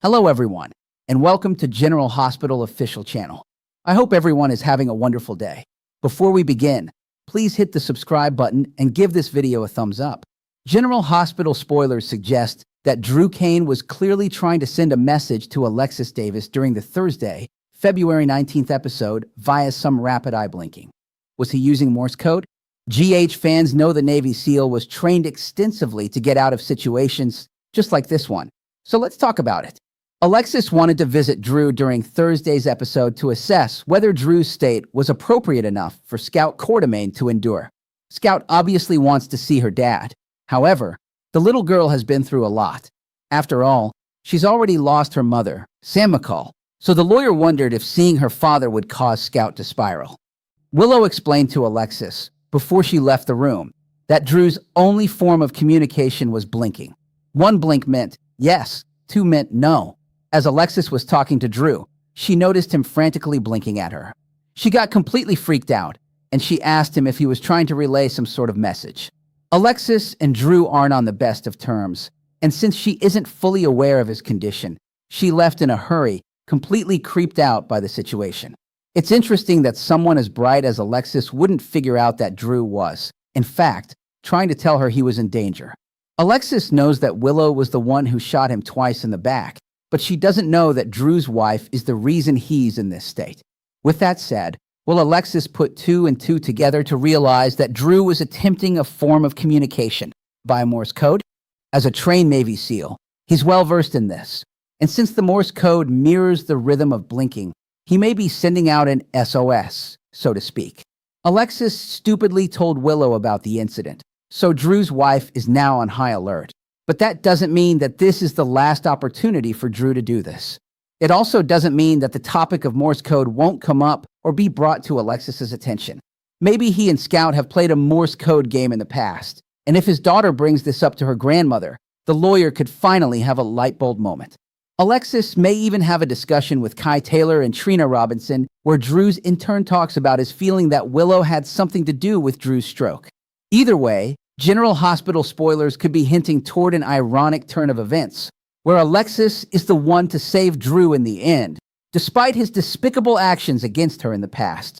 Hello everyone, and welcome to General Hospital official channel. I hope everyone is having a wonderful day. Before we begin, please hit the subscribe button and give this video a thumbs up. General Hospital spoilers suggest that Drew Kane was clearly trying to send a message to Alexis Davis during the Thursday, February 19th episode via some rapid eye blinking. Was he using Morse code? GH fans know the Navy SEAL was trained extensively to get out of situations just like this one. So let's talk about it. Alexis wanted to visit Drew during Thursday's episode to assess whether Drew's state was appropriate enough for Scout Quartermain to endure. Scout obviously wants to see her dad. However, the little girl has been through a lot. After all, she's already lost her mother, Sam McCall, so the lawyer wondered if seeing her father would cause Scout to spiral. Willow explained to Alexis, before she left the room, that Drew's only form of communication was blinking. One blink meant yes, two meant no. As Alexis was talking to Drew, she noticed him frantically blinking at her. She got completely freaked out, and she asked him if he was trying to relay some sort of message. Alexis and Drew aren't on the best of terms, and since she isn't fully aware of his condition, she left in a hurry, completely creeped out by the situation. It's interesting that someone as bright as Alexis wouldn't figure out that Drew was, in fact, trying to tell her he was in danger. Alexis knows that Willow was the one who shot him twice in the back, but she doesn't know that Drew's wife is the reason he's in this state. With that said, will Alexis put two and two together to realize that Drew was attempting a form of communication via Morse code? As a trained Navy SEAL, he's well versed in this, and since the Morse code mirrors the rhythm of blinking, he may be sending out an SOS, so to speak. Alexis stupidly told Willow about the incident, so Drew's wife is now on high alert. But that doesn't mean that this is the last opportunity for Drew to do this. It also doesn't mean that the topic of Morse code won't come up or be brought to Alexis's attention. Maybe he and Scout have played a Morse code game in the past, and if his daughter brings this up to her grandmother, the lawyer could finally have a light bulb moment. Alexis may even have a discussion with Kai Taylor and Trina Robinson where Drew's intern talks about his feeling that Willow had something to do with Drew's stroke. Either way, General Hospital spoilers could be hinting toward an ironic turn of events, where Alexis is the one to save Drew in the end, despite his despicable actions against her in the past.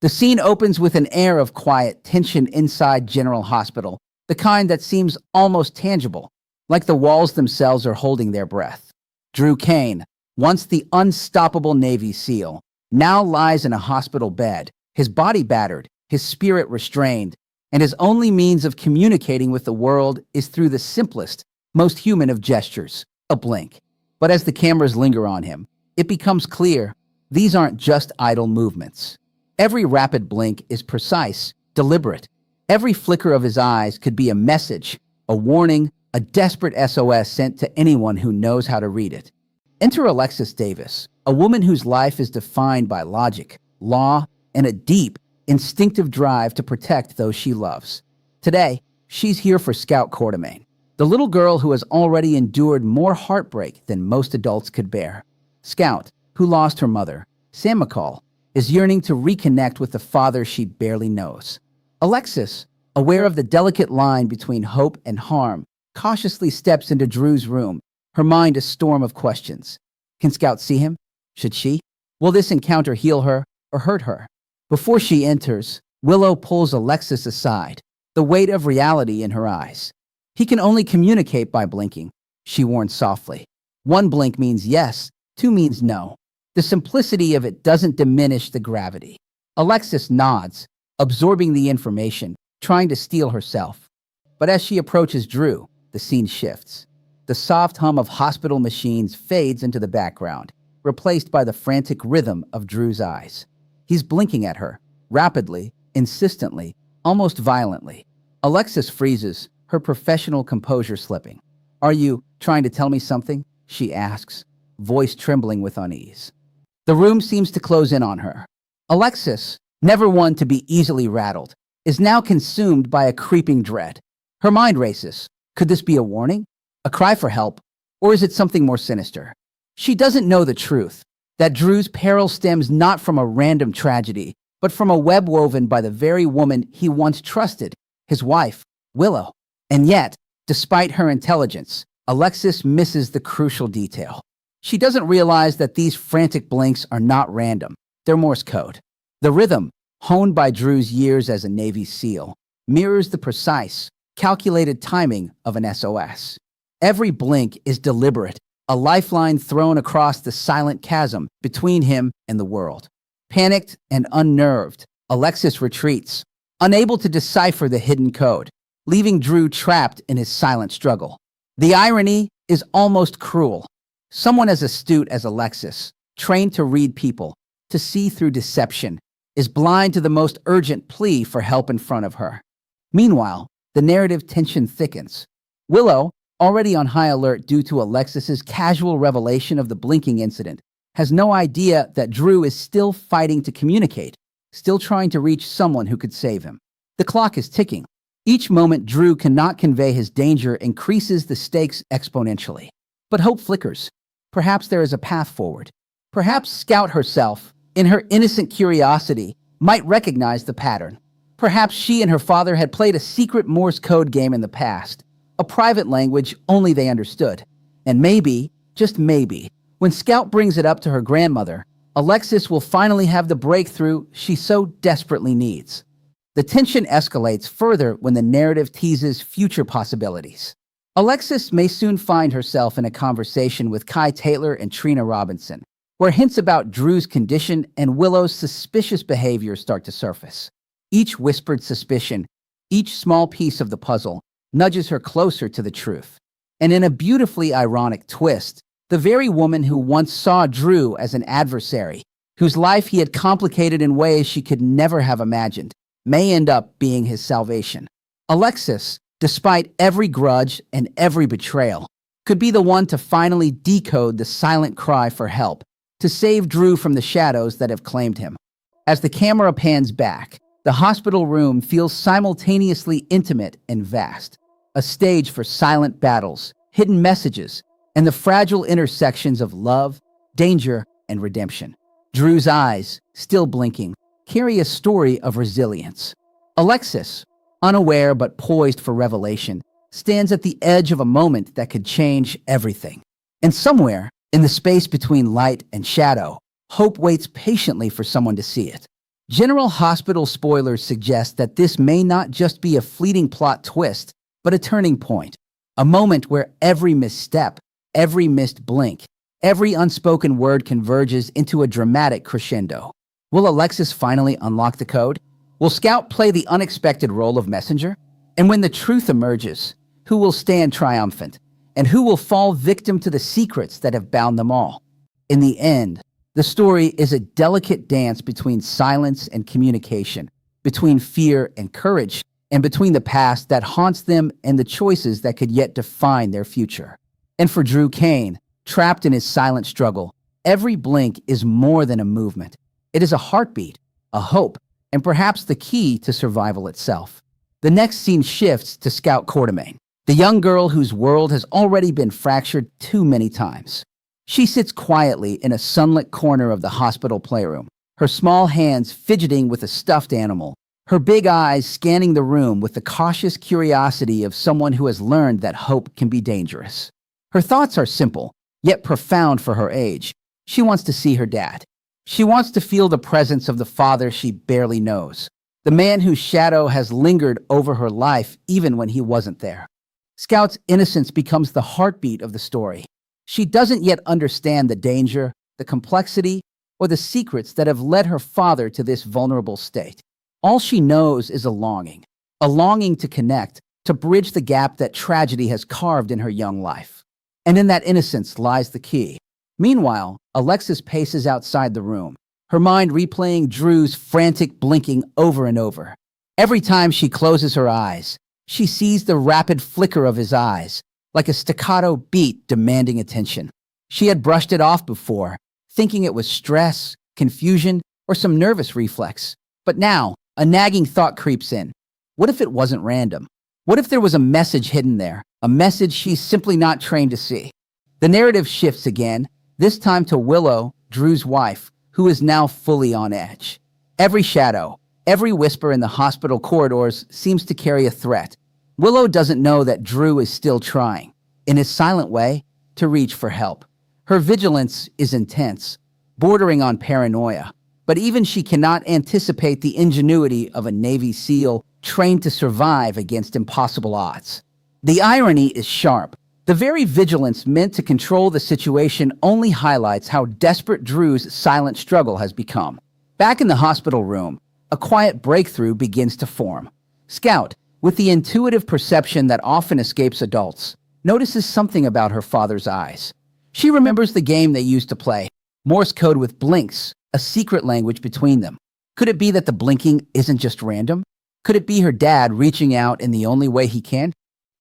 The scene opens with an air of quiet tension inside General Hospital, the kind that seems almost tangible, like the walls themselves are holding their breath. Drew Kane, once the unstoppable Navy SEAL, now lies in a hospital bed, his body battered, his spirit restrained, and his only means of communicating with the world is through the simplest, most human of gestures, a blink. But as the cameras linger on him, it becomes clear these aren't just idle movements. Every rapid blink is precise, deliberate. Every flicker of his eyes could be a message, a warning, a desperate SOS sent to anyone who knows how to read it. Enter Alexis Davis, a woman whose life is defined by logic, law, and a deep, instinctive drive to protect those she loves. Today, she's here for Scout Quartermain, the little girl who has already endured more heartbreak than most adults could bear. Scout, who lost her mother, Sam McCall, is yearning to reconnect with the father she barely knows. Alexis, aware of the delicate line between hope and harm, cautiously steps into Drew's room, her mind a storm of questions. Can Scout see him? Should she? Will this encounter heal her or hurt her? Before she enters, Willow pulls Alexis aside, the weight of reality in her eyes. He can only communicate by blinking, she warns softly. One blink means yes, two means no. The simplicity of it doesn't diminish the gravity. Alexis nods, absorbing the information, trying to steel herself. But as she approaches Drew, the scene shifts. The soft hum of hospital machines fades into the background, replaced by the frantic rhythm of Drew's eyes. He's blinking at her, rapidly, insistently, almost violently. Alexis freezes, her professional composure slipping. "Are you trying to tell me something?" she asks, voice trembling with unease. The room seems to close in on her. Alexis, never one to be easily rattled, is now consumed by a creeping dread. Her mind races. Could this be a warning? A cry for help? Or is it something more sinister? She doesn't know the truth, that Drew's peril stems not from a random tragedy, but from a web woven by the very woman he once trusted, his wife, Willow. And yet, despite her intelligence, Alexis misses the crucial detail. She doesn't realize that these frantic blinks are not random. They're Morse code. The rhythm, honed by Drew's years as a Navy SEAL, mirrors the precise, calculated timing of an SOS. Every blink is deliberate, a lifeline thrown across the silent chasm between him and the world. Panicked and unnerved, Alexis retreats, unable to decipher the hidden code, leaving Drew trapped in his silent struggle. The irony is almost cruel. Someone as astute as Alexis, trained to read people, to see through deception, is blind to the most urgent plea for help in front of her. Meanwhile, the narrative tension thickens. Willow, already on high alert due to Alexis's casual revelation of the blinking incident, has no idea that Drew is still fighting to communicate, still trying to reach someone who could save him. The clock is ticking. Each moment Drew cannot convey his danger increases the stakes exponentially. But hope flickers. Perhaps there is a path forward. Perhaps Scout herself, in her innocent curiosity, might recognize the pattern. Perhaps she and her father had played a secret Morse code game in the past, a private language only they understood. And maybe, just maybe, when Scout brings it up to her grandmother, Alexis will finally have the breakthrough she so desperately needs. The tension escalates further when the narrative teases future possibilities. Alexis may soon find herself in a conversation with Kai Taylor and Trina Robinson, where hints about Drew's condition and Willow's suspicious behavior start to surface. Each whispered suspicion, each small piece of the puzzle, nudges her closer to the truth. And in a beautifully ironic twist, the very woman who once saw Drew as an adversary, whose life he had complicated in ways she could never have imagined, may end up being his salvation. Alexis, despite every grudge and every betrayal, could be the one to finally decode the silent cry for help, to save Drew from the shadows that have claimed him. As the camera pans back, the hospital room feels simultaneously intimate and vast, a stage for silent battles, hidden messages, and the fragile intersections of love, danger, and redemption. Drew's eyes, still blinking, carry a story of resilience. Alexis, unaware but poised for revelation, stands at the edge of a moment that could change everything. And somewhere, in the space between light and shadow, hope waits patiently for someone to see it. General Hospital spoilers suggest that this may not just be a fleeting plot twist, but a turning point. A moment where every misstep, every missed blink, every unspoken word converges into a dramatic crescendo. Will Alexis finally unlock the code? Will Scout play the unexpected role of messenger? And when the truth emerges, who will stand triumphant? And who will fall victim to the secrets that have bound them all? In the end, the story is a delicate dance between silence and communication, between fear and courage, and between the past that haunts them and the choices that could yet define their future. And for Drew Kane, trapped in his silent struggle, every blink is more than a movement. It is a heartbeat, a hope, and perhaps the key to survival itself. The next scene shifts to Scout Quartermain, the young girl whose world has already been fractured too many times. She sits quietly in a sunlit corner of the hospital playroom, her small hands fidgeting with a stuffed animal, her big eyes scanning the room with the cautious curiosity of someone who has learned that hope can be dangerous. Her thoughts are simple, yet profound for her age. She wants to see her dad. She wants to feel the presence of the father she barely knows, the man whose shadow has lingered over her life even when he wasn't there. Scout's innocence becomes the heartbeat of the story. She doesn't yet understand the danger, the complexity, or the secrets that have led her father to this vulnerable state. All she knows is a longing to connect, to bridge the gap that tragedy has carved in her young life. And in that innocence lies the key. Meanwhile, Alexis paces outside the room, her mind replaying Drew's frantic blinking over and over. Every time she closes her eyes, she sees the rapid flicker of his eyes, like a staccato beat demanding attention. She had brushed it off before, thinking it was stress, confusion, or some nervous reflex. But now, a nagging thought creeps in. What if it wasn't random? What if there was a message hidden there, a message she's simply not trained to see? The narrative shifts again, this time to Willow, Drew's wife, who is now fully on edge. Every shadow, every whisper in the hospital corridors seems to carry a threat. Willow doesn't know that Drew is still trying, in his silent way, to reach for help. Her vigilance is intense, bordering on paranoia, but even she cannot anticipate the ingenuity of a Navy SEAL trained to survive against impossible odds. The irony is sharp. The very vigilance meant to control the situation only highlights how desperate Drew's silent struggle has become. Back in the hospital room, a quiet breakthrough begins to form. Scout, with the intuitive perception that often escapes adults, notices something about her father's eyes. She remembers the game they used to play, Morse code with blinks, a secret language between them. Could it be that the blinking isn't just random? Could it be her dad reaching out in the only way he can?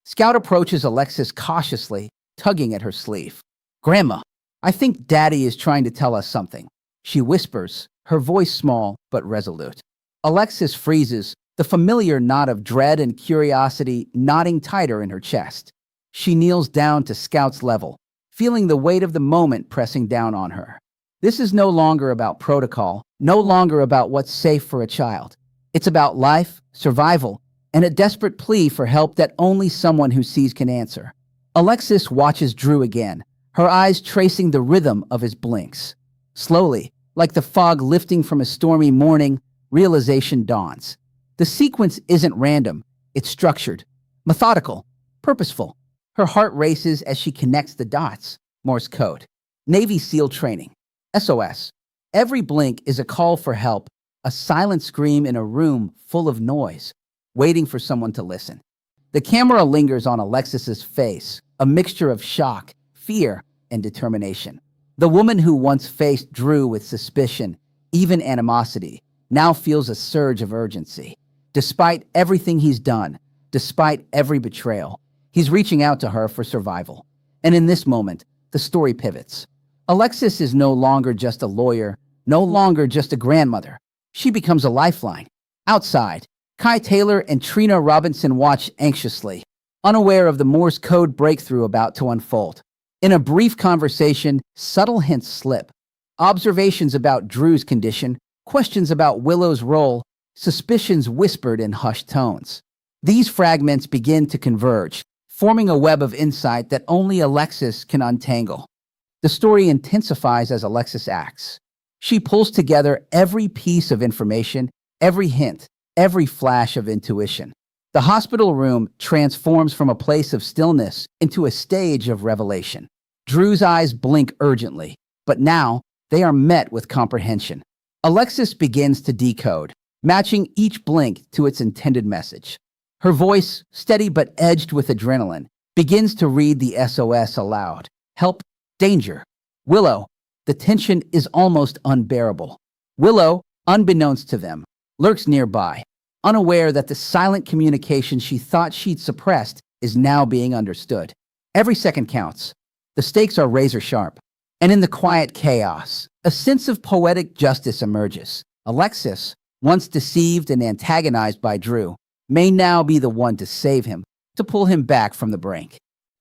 Scout approaches Alexis cautiously, tugging at her sleeve. "Grandma, I think Daddy is trying to tell us something," she whispers, her voice small but resolute. Alexis freezes, the familiar knot of dread and curiosity knotting tighter in her chest. She kneels down to Scout's level, feeling the weight of the moment pressing down on her. This is no longer about protocol, no longer about what's safe for a child. It's about life, survival, and a desperate plea for help that only someone who sees can answer. Alexis watches Drew again, her eyes tracing the rhythm of his blinks. Slowly, like the fog lifting from a stormy morning, realization dawns. The sequence isn't random, it's structured, methodical, purposeful. Her heart races as she connects the dots. Morse code, Navy SEAL training, SOS. Every blink is a call for help, a silent scream in a room full of noise, waiting for someone to listen. The camera lingers on Alexis's face, a mixture of shock, fear, and determination. The woman who once faced Drew with suspicion, even animosity, now feels a surge of urgency. Despite everything he's done, despite every betrayal, he's reaching out to her for survival. And in this moment, the story pivots. Alexis is no longer just a lawyer, no longer just a grandmother. She becomes a lifeline. Outside, Kai Taylor and Trina Robinson watch anxiously, unaware of the Morse code breakthrough about to unfold. In a brief conversation, subtle hints slip. Observations about Drew's condition, questions about Willow's role, suspicions whispered in hushed tones. These fragments begin to converge, forming a web of insight that only Alexis can untangle. The story intensifies as Alexis acts. She pulls together every piece of information, every hint, every flash of intuition. The hospital room transforms from a place of stillness into a stage of revelation. Drew's eyes blink urgently, but now they are met with comprehension. Alexis begins to decode, matching each blink to its intended message. Her voice, steady but edged with adrenaline, begins to read the SOS aloud. Help, danger. Willow. The tension is almost unbearable. Willow, unbeknownst to them, lurks nearby, unaware that the silent communication she thought she'd suppressed is now being understood. Every second counts. The stakes are razor sharp. And in the quiet chaos, a sense of poetic justice emerges. Alexis, once deceived and antagonized by Drew, may now be the one to save him, to pull him back from the brink.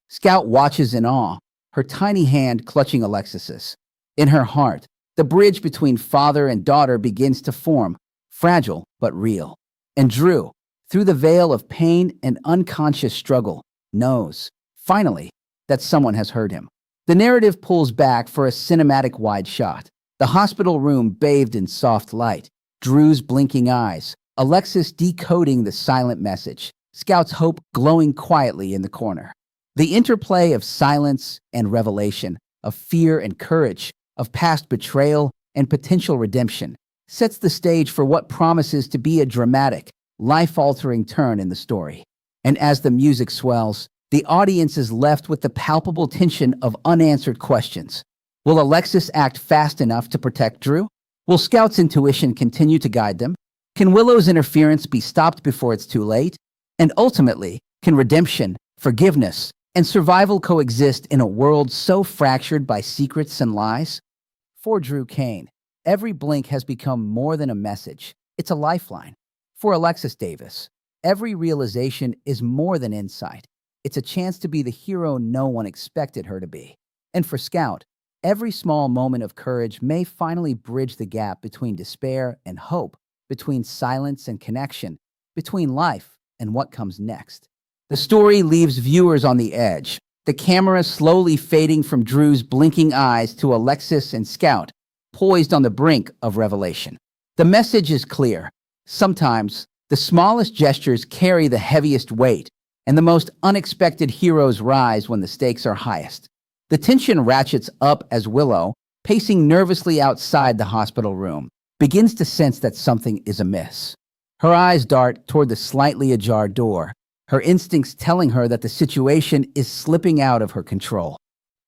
Scout watches in awe, her tiny hand clutching Alexis's. In her heart, the bridge between father and daughter begins to form, fragile but real. And Drew, through the veil of pain and unconscious struggle, knows, finally, that someone has heard him. The narrative pulls back for a cinematic wide shot. The hospital room bathed in soft light, Drew's blinking eyes, Alexis decoding the silent message, Scout's hope glowing quietly in the corner. The interplay of silence and revelation, of fear and courage, of past betrayal and potential redemption, sets the stage for what promises to be a dramatic, life-altering turn in the story. And as the music swells, the audience is left with the palpable tension of unanswered questions. Will Alexis act fast enough to protect Drew? Will Scout's intuition continue to guide them? Can Willow's interference be stopped before it's too late? And ultimately, can redemption, forgiveness, and survival coexist in a world so fractured by secrets and lies? For Drew Kane, every blink has become more than a message. It's a lifeline. For Alexis Davis, every realization is more than insight. It's a chance to be the hero no one expected her to be. And for Scout, every small moment of courage may finally bridge the gap between despair and hope, between silence and connection, between life and what comes next. The story leaves viewers on the edge, the camera slowly fading from Drew's blinking eyes to Alexis and Scout, poised on the brink of revelation. The message is clear. Sometimes, the smallest gestures carry the heaviest weight, and the most unexpected heroes rise when the stakes are highest. The tension ratchets up as Willow, pacing nervously outside the hospital room, begins to sense that something is amiss. Her eyes dart toward the slightly ajar door, her instincts telling her that the situation is slipping out of her control.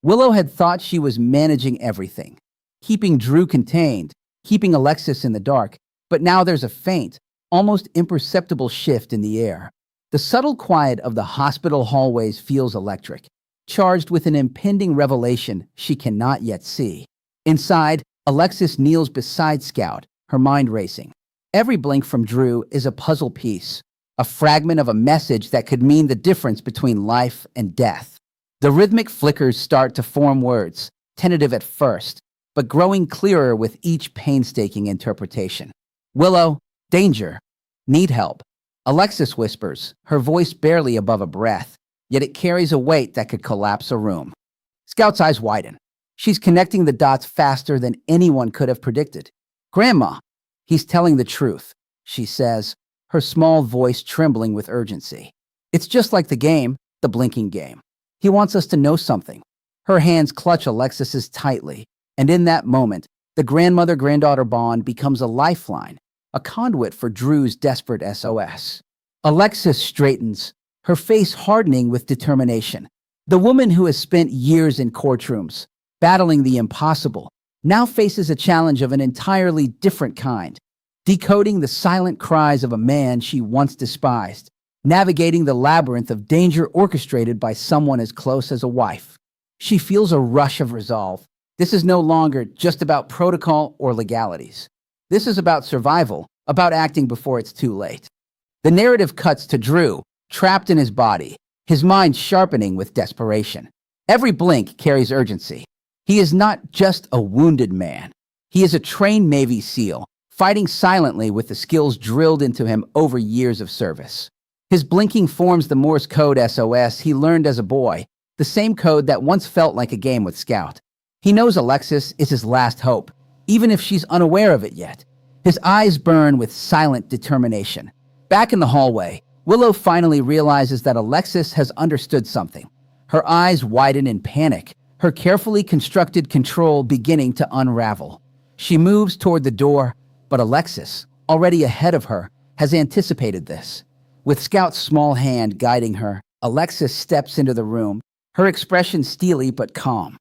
Willow had thought she was managing everything, keeping Drew contained, keeping Alexis in the dark, but now there's a faint, almost imperceptible shift in the air. The subtle quiet of the hospital hallways feels electric, charged with an impending revelation she cannot yet see. Inside, Alexis kneels beside Scout, her mind racing. Every blink from Drew is a puzzle piece, a fragment of a message that could mean the difference between life and death. The rhythmic flickers start to form words, tentative at first, but growing clearer with each painstaking interpretation. Willow, danger, need help. Alexis whispers, her voice barely above a breath, yet it carries a weight that could collapse a room. Scout's eyes widen. She's connecting the dots faster than anyone could have predicted. Grandma, he's telling the truth, she says, her small voice trembling with urgency. It's just like the game, the blinking game. He wants us to know something. Her hands clutch Alexis's tightly, and in that moment, the grandmother-granddaughter bond becomes a lifeline, a conduit for Drew's desperate SOS. Alexis straightens, her face hardening with determination. The woman who has spent years in courtrooms, battling the impossible, now faces a challenge of an entirely different kind, decoding the silent cries of a man she once despised, navigating the labyrinth of danger orchestrated by someone as close as a wife. She feels a rush of resolve. This is no longer just about protocol or legalities. This is about survival, about acting before it's too late. The narrative cuts to Drew, trapped in his body, his mind sharpening with desperation. Every blink carries urgency. He is not just a wounded man. He is a trained Navy SEAL, fighting silently with the skills drilled into him over years of service. His blinking forms the Morse code SOS he learned as a boy, the same code that once felt like a game with Scout. He knows Alexis is his last hope, even if she's unaware of it yet. His eyes burn with silent determination. Back in the hallway, Willow finally realizes that Alexis has understood something. Her eyes widen in panic, her carefully constructed control beginning to unravel. She moves toward the door, but Alexis, already ahead of her, has anticipated this. With Scout's small hand guiding her, Alexis steps into the room, her expression steely but calm.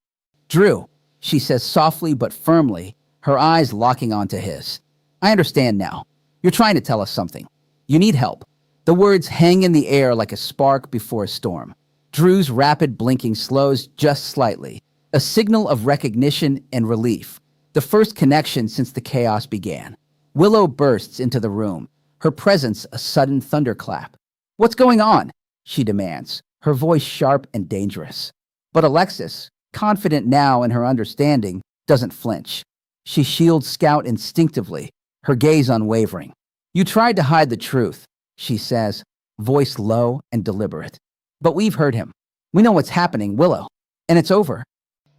Drew, she says softly but firmly, her eyes locking onto his. I understand now. You're trying to tell us something. You need help. The words hang in the air like a spark before a storm. Drew's rapid blinking slows just slightly, a signal of recognition and relief, the first connection since the chaos began. Willow bursts into the room, her presence a sudden thunderclap. What's going on? She demands, her voice sharp and dangerous. But Alexis, confident now in her understanding, doesn't flinch. She shields Scout instinctively, her gaze unwavering. You tried to hide the truth, she says, voice low and deliberate. But we've heard him. We know what's happening, Willow. And it's over.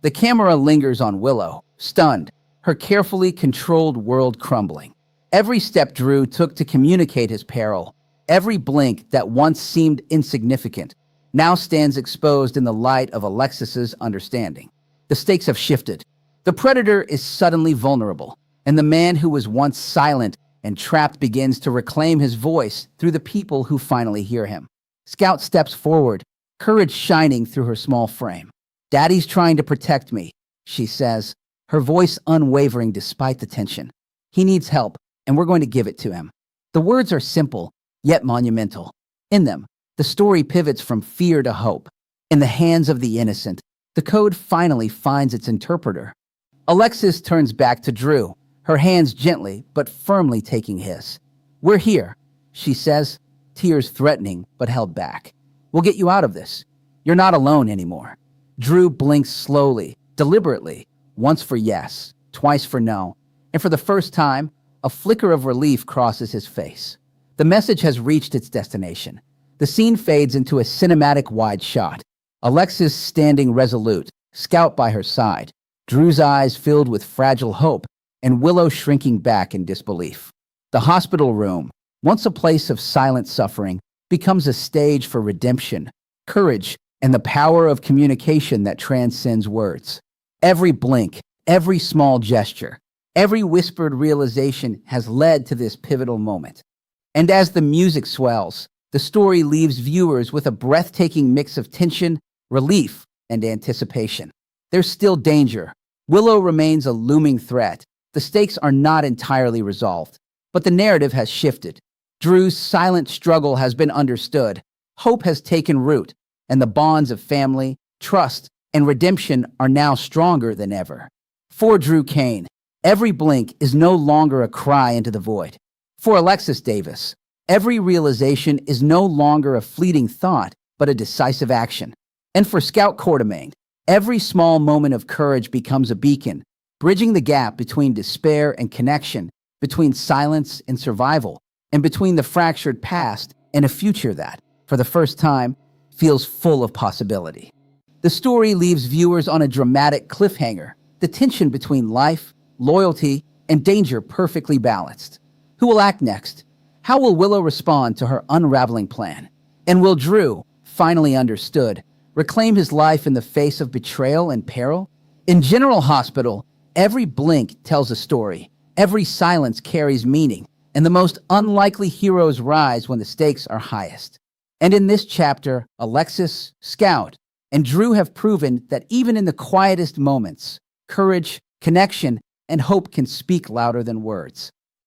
The camera lingers on Willow, stunned, her carefully controlled world crumbling. Every step Drew took to communicate his peril, every blink that once seemed insignificant, now stands exposed in the light of Alexis's understanding. The stakes have shifted. The predator is suddenly vulnerable, and the man who was once silent and trapped begins to reclaim his voice through the people who finally hear him. Scout steps forward, courage shining through her small frame. Daddy's trying to protect me, she says, her voice unwavering despite the tension. He needs help, and we're going to give it to him. The words are simple, yet monumental. In them, the story pivots from fear to hope. In the hands of the innocent, the code finally finds its interpreter. Alexis turns back to Drew, her hands gently but firmly taking his. We're here, she says, tears threatening but held back. We'll get you out of this. You're not alone anymore. Drew blinks slowly, deliberately, once for yes, twice for no, and for the first time, a flicker of relief crosses his face. The message has reached its destination. The scene fades into a cinematic wide shot. Alexis standing resolute, Scout by her side, Drew's eyes filled with fragile hope, and Willow shrinking back in disbelief. The hospital room, once a place of silent suffering, becomes a stage for redemption, courage, and the power of communication that transcends words. Every blink, every small gesture, every whispered realization has led to this pivotal moment. And as the music swells, the story leaves viewers with a breathtaking mix of tension, relief, and anticipation. There's still danger. Willow remains a looming threat. The stakes are not entirely resolved, but the narrative has shifted. Drew's silent struggle has been understood. Hope has taken root, and the bonds of family, trust, and redemption are now stronger than ever. For Drew Kane, every blink is no longer a cry into the void. For Alexis Davis, every realization is no longer a fleeting thought, but a decisive action. And for Scout Quartermain, every small moment of courage becomes a beacon, bridging the gap between despair and connection, between silence and survival, and between the fractured past and a future that, for the first time, feels full of possibility. The story leaves viewers on a dramatic cliffhanger, the tension between life, loyalty, and danger perfectly balanced. Who will act next? How will Willow respond to her unraveling plan? And will Drew, finally understood, reclaim his life in the face of betrayal and peril? In General Hospital, every blink tells a story, every silence carries meaning, and the most unlikely heroes rise when the stakes are highest. And in this chapter, Alexis, Scout, and Drew have proven that even in the quietest moments, courage, connection, and hope can speak louder than words.